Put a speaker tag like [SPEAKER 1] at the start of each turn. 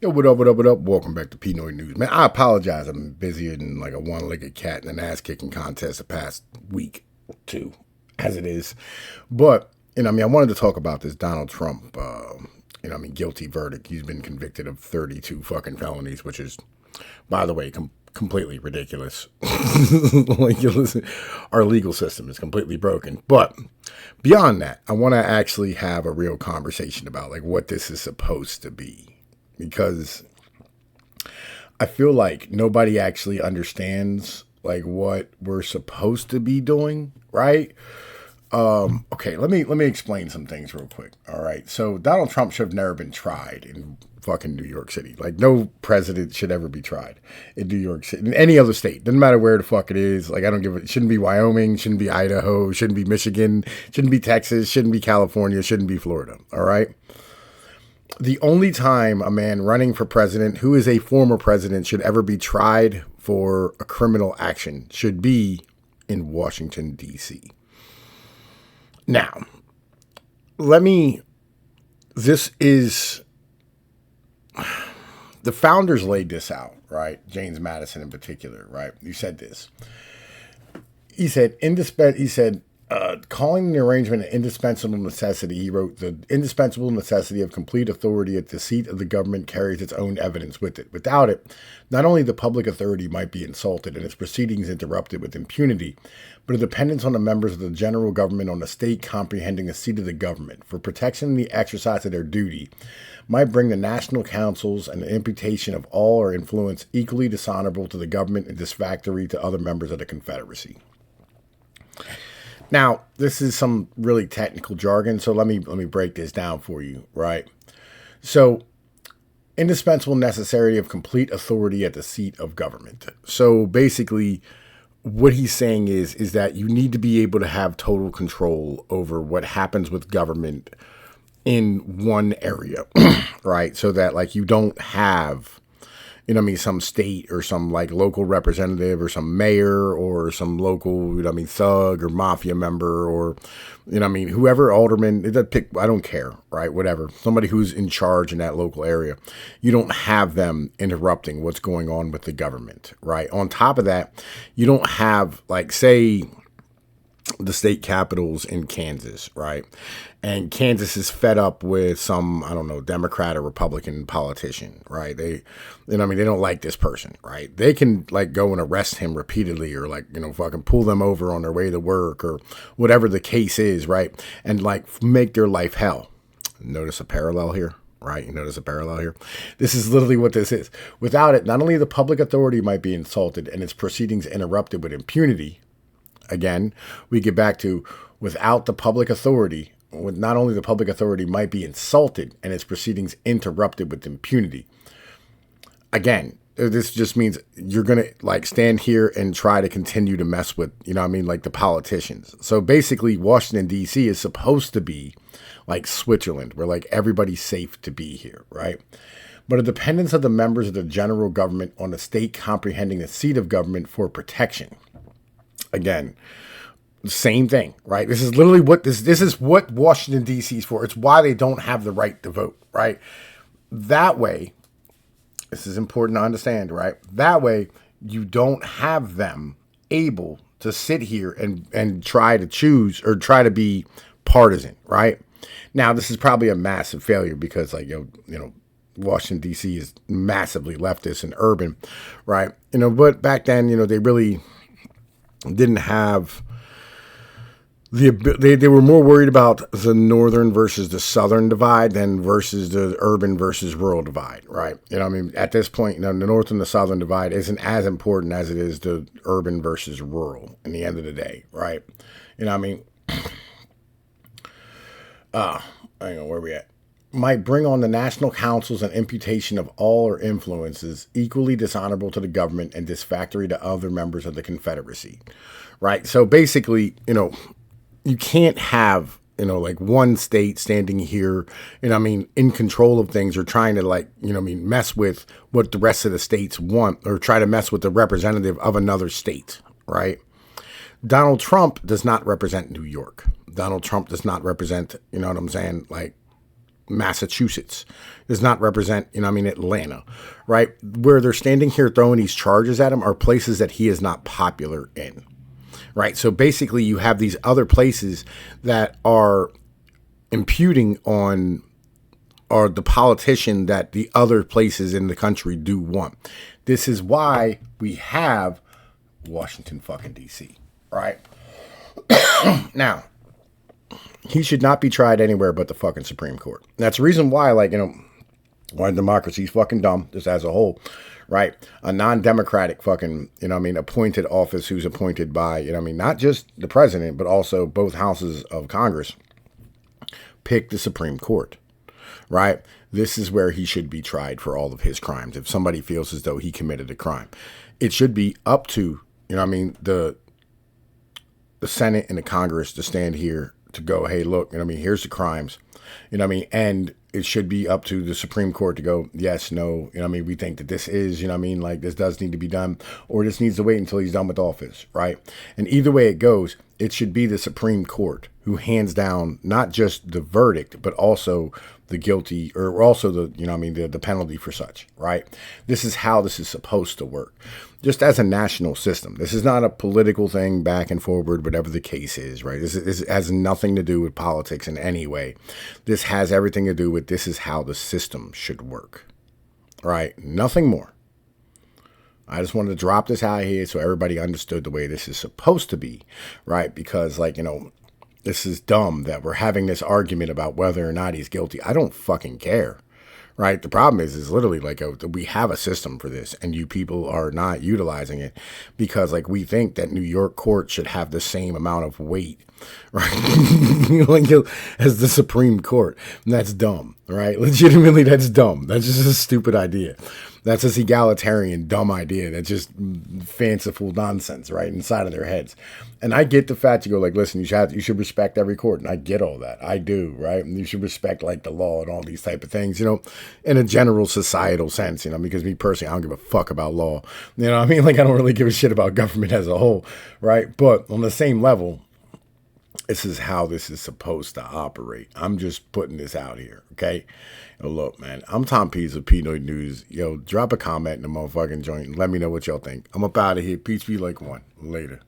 [SPEAKER 1] Yo, what up, what up, what up? Welcome back to Pnoid News. Man, I apologize. I'm busier than like a one-legged cat in an ass-kicking contest the past week or two, as it is. But, I wanted to talk about this Donald Trump, guilty verdict. He's been convicted of 32 fucking felonies, which is, by the way, completely ridiculous. Like, listen, our legal system is completely broken. But beyond that, I want to actually have a real conversation about like what this is supposed to be. Because I feel like nobody actually understands like what we're supposed to be doing, right? Okay, let me explain some things real quick. All right. So Donald Trump should have never been tried in fucking New York City. Like no president should ever be tried in New York City. In any other state. Doesn't matter where the fuck it is. Like I don't give a it shouldn't be Wyoming, shouldn't be Idaho, shouldn't be Michigan, shouldn't be Texas, shouldn't be California, shouldn't be Florida. All right. The only time a man running for president who is a former president should ever be tried for a criminal action should be in Washington, D.C. Now, this is, the founders laid this out, right? James Madison in particular, right? You said this. He said, calling the arrangement an indispensable necessity, he wrote, the indispensable necessity of complete authority at the seat of the government carries its own evidence with it. Without it, not only the public authority might be insulted and its proceedings interrupted with impunity, but a dependence on the members of the general government on the state comprehending the seat of the government for protection and the exercise of their duty might bring the national councils and the imputation of all or influence equally dishonorable to the government and disfactory to other members of the Confederacy. Now, this is some really technical jargon, so let me break this down for you, right? So, indispensable necessity of complete authority at the seat of government. So, basically, what he's saying is that you need to be able to have total control over what happens with government in one area, right? So that, like, you don't have some state or some like local representative or some mayor or some local, thug or mafia member or, whoever, alderman, I don't care, right? Whatever. Somebody who's in charge in that local area. You don't have them interrupting what's going on with the government, right? On top of that, you don't have like, say, the state capitals in Kansas, right? And Kansas is fed up with some, Democrat or Republican politician, right? They don't like this person, right? They can like go and arrest him repeatedly or like, fucking pull them over on their way to work or whatever the case is, right? And like make their life hell. Notice a parallel here? Right? You notice a parallel here? This is literally what this is. Without it, not only the public authority might be insulted and its proceedings interrupted with impunity. Again, we get back to without the public authority, not only the public authority might be insulted and its proceedings interrupted with impunity. Again, this just means you're going to like stand here and try to continue to mess with, like the politicians. So basically Washington, D.C. is supposed to be like Switzerland where like everybody's safe to be here, right? But a dependence of the members of the general government on the state comprehending the seat of government for protection. Again, same thing, right? This is literally what this is what Washington, D.C. is for. It's why they don't have the right to vote, right? That way, this is important to understand, right? That way, you don't have them able to sit here and try to choose or try to be partisan, right? Now, this is probably a massive failure because, like, Washington, D.C. is massively leftist and urban, right? But back then, they really didn't have they were more worried about the northern versus the southern divide than versus the urban versus rural divide, right? At this point, the north and the southern divide isn't as important as it is the urban versus rural in the end of the day, right? Hang on, where are we at? Might bring on the national councils an imputation of all or influences equally dishonorable to the government and disfactory to other members of the Confederacy, right? So basically, you can't have, like one state standing here, in control of things or trying to like, mess with what the rest of the states want or try to mess with the representative of another state, right? Donald Trump does not represent New York. Donald Trump does not represent, like Massachusetts, does not represent, Atlanta, right? Where they're standing here throwing these charges at him are places that he is not popular in, right? So basically you have these other places that are imputing on or the politician that the other places in the country do want. This is why we have Washington fucking D.C., right? Now, he should not be tried anywhere but the fucking Supreme Court. That's the reason why, why democracy is fucking dumb, just as a whole, right? A non-democratic fucking, appointed office who's appointed by, not just the president, but also both houses of Congress, pick the Supreme Court. Right? This is where he should be tried for all of his crimes. If somebody feels as though he committed a crime, it should be up to, the Senate and the Congress to stand here to go, hey, look, here's the crimes, and it should be up to the Supreme Court to go, yes, no, we think that this is, this does need to be done, or this needs to wait until he's done with office, right? And either way it goes, it should be the Supreme Court who hands down not just the verdict, but also the guilty, or also the penalty for such, right? This is how this is supposed to work. Just as a national system. This is not a political thing back and forward, whatever the case is, right? This has nothing to do with politics in any way. This has everything to do with this is how the system should work, right? Nothing more. I just wanted to drop this out here so everybody understood the way this is supposed to be, right? Because, this is dumb that we're having this argument about whether or not he's guilty. I don't fucking care, right? The problem is literally we have a system for this and you people are not utilizing it because we think that New York court should have the same amount of weight, right? As the Supreme Court. And that's dumb, right? Legitimately, that's dumb. That's just a stupid idea. That's this egalitarian, dumb idea. That's just fanciful nonsense, right? Inside of their heads. And I get the fact to go listen, you should respect every court. And I get all that. I do, right? And you should respect the law and all these type of things, in a general societal sense, because me personally, I don't give a fuck about law. I don't really give a shit about government as a whole, right? But on the same level, this is how this is supposed to operate. I'm just putting this out here, okay? Look, man, I'm Tom Pease of Pnoid News. Drop a comment in the motherfucking joint and let me know what y'all think. I'm up out of here. Peace be like one. Later.